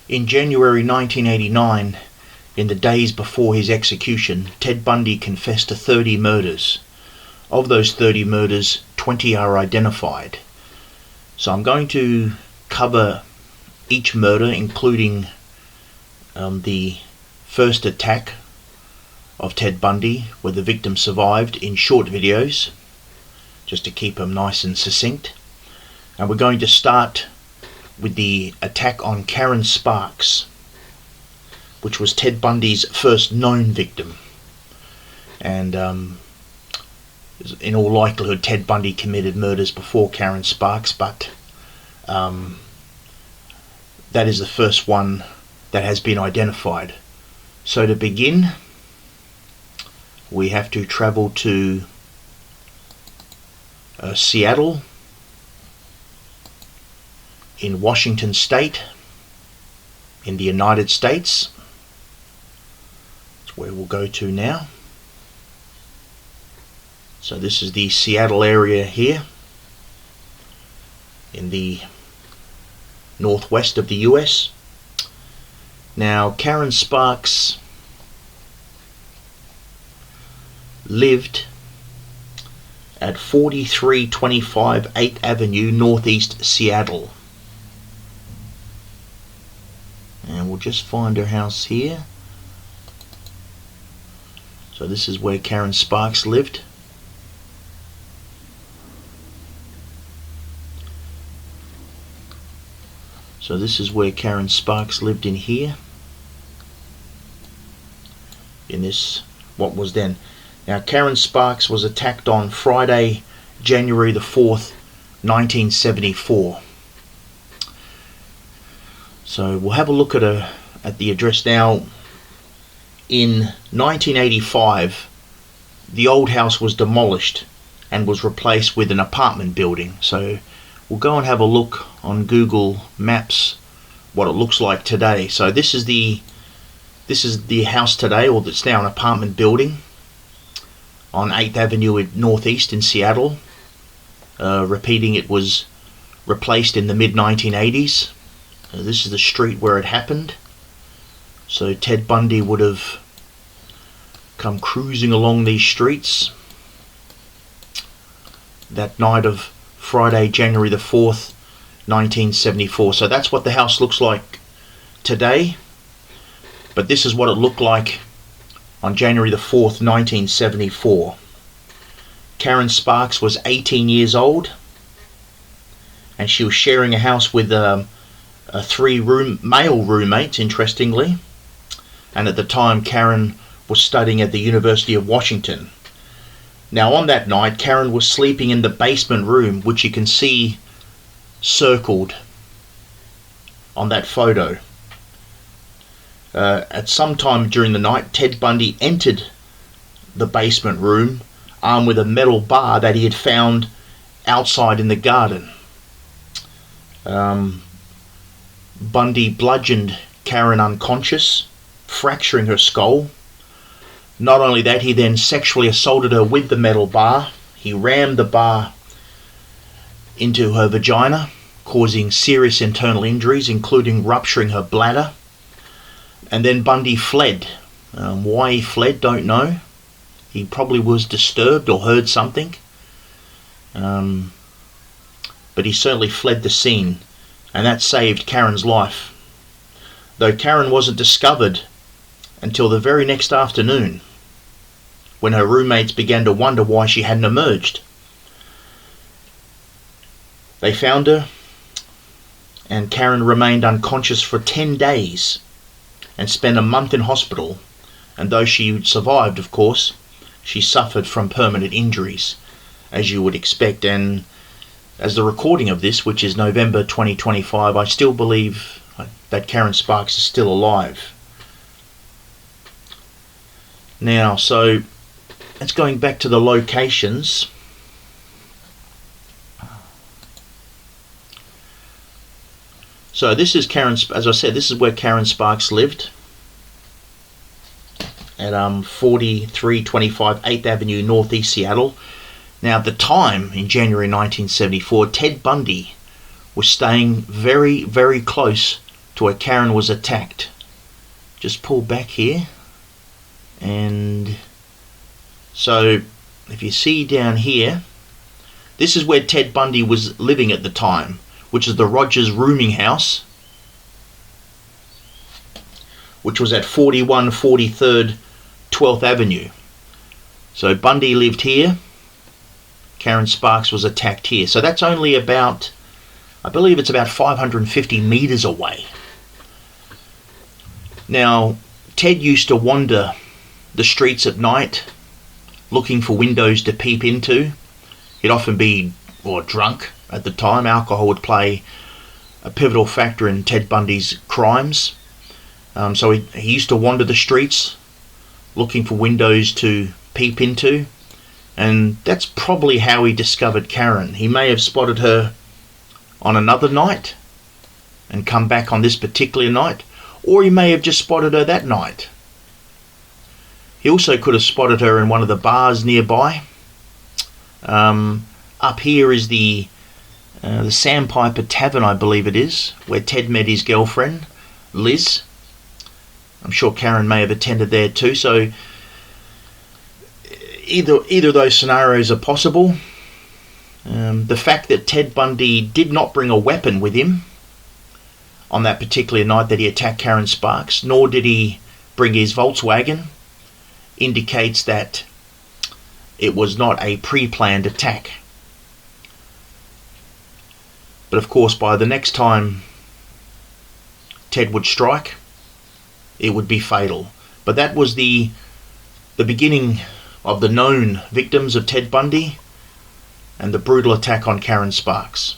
In January 1989, in the days before his execution, Ted Bundy confessed to 30 murders. Of those 30 murders, 20 are identified. So I'm going to cover each murder, including the first attack of Ted Bundy, where the victim survived, in short videos, just to keep them nice and succinct. And we're going to start with the attack on Karen Sparks, which was Ted Bundy's first known victim. And in all likelihood, Ted Bundy committed murders before Karen Sparks, but that is the first one that has been identified. So to begin, we have to travel to Seattle in Washington State in the United States. That's where we'll go to now. So this is the Seattle area here in the northwest of the US. Now, Karen Sparks lived at 4325 8th Avenue, Northeast Seattle. And we'll just find her house here. So this is where Karen Sparks lived. So this is where Karen Sparks lived, in here. In this, what was then. Now, Karen Sparks was attacked on Friday, January the 4th, 1974. So we'll have a look at the address now. In 1985, the old house was demolished and was replaced with an apartment building. So we'll go and have a look on Google Maps what it looks like today. So this is the house today, or that's now an apartment building on 8th Avenue Northeast in Seattle. Repeating, it was replaced in the mid-1980s. This is the street where it happened. So Ted Bundy would have come cruising along these streets that night of Friday, January the 4th, 1974. So that's what the house looks like today. But this is what it looked like on January the 4th, 1974. Karen Sparks was 18 years old, and she was sharing a house with three male roommates, interestingly. And at the time, Karen was studying at the University of Washington. Now, on that night, Karen was sleeping in the basement room, which you can see circled on that photo. At some time during the night, Ted Bundy entered the basement room armed with a metal bar that he had found outside in the garden. Bundy bludgeoned Karen unconscious, fracturing her skull. Not only that, he then sexually assaulted her with the metal bar. He rammed the bar into her vagina, causing serious internal injuries, including rupturing her bladder. And then Bundy fled. Why he fled, don't know. He probably was disturbed or heard something. But he certainly fled the scene, and that saved Karen's life. Though Karen wasn't discovered until the very next afternoon, when her roommates began to wonder why she hadn't emerged. They found her, and Karen remained unconscious for 10 days and spent a month in hospital. And though she survived, of course, she suffered from permanent injuries, as you would expect. And as the recording of this, which is November 2025, I still believe that Karen Sparks is still alive. Now, so it's going back to the locations. So this is Karen, as I said, this is where Karen Sparks lived, at 4325 8th Avenue, Northeast Seattle. Now, at the time, in January 1974, Ted Bundy was staying very, very close to where Karen was attacked. Just pull back here, and so if you see down here, this is where Ted Bundy was living at the time, which is the Rogers rooming house, which was at 41 43rd 12th Avenue. So Bundy lived here, Karen Sparks was attacked here. So that's only about, I believe it's about 550 meters away. Now, Ted used to wander the streets at night looking for windows to peep into. He'd often be drunk at the time. Alcohol would play a pivotal factor in Ted Bundy's crimes. So he used to wander the streets looking for windows to peep into, and that's probably how he discovered Karen. He may have spotted her on another night and come back on this particular night, or he may have just spotted her that night. He also could have spotted her in one of the bars nearby. Up here is the Sandpiper Tavern, I believe it is, where Ted met his girlfriend, Liz. I'm sure Karen may have attended there too. So either of those scenarios are possible. The fact that Ted Bundy did not bring a weapon with him on that particular night that he attacked Karen Sparks, nor did he bring his Volkswagen, indicates that it was not a pre-planned attack. But of course, by the next time Ted would strike, it would be fatal. But that was the beginning of the known victims of Ted Bundy and the brutal attack on Karen Sparks.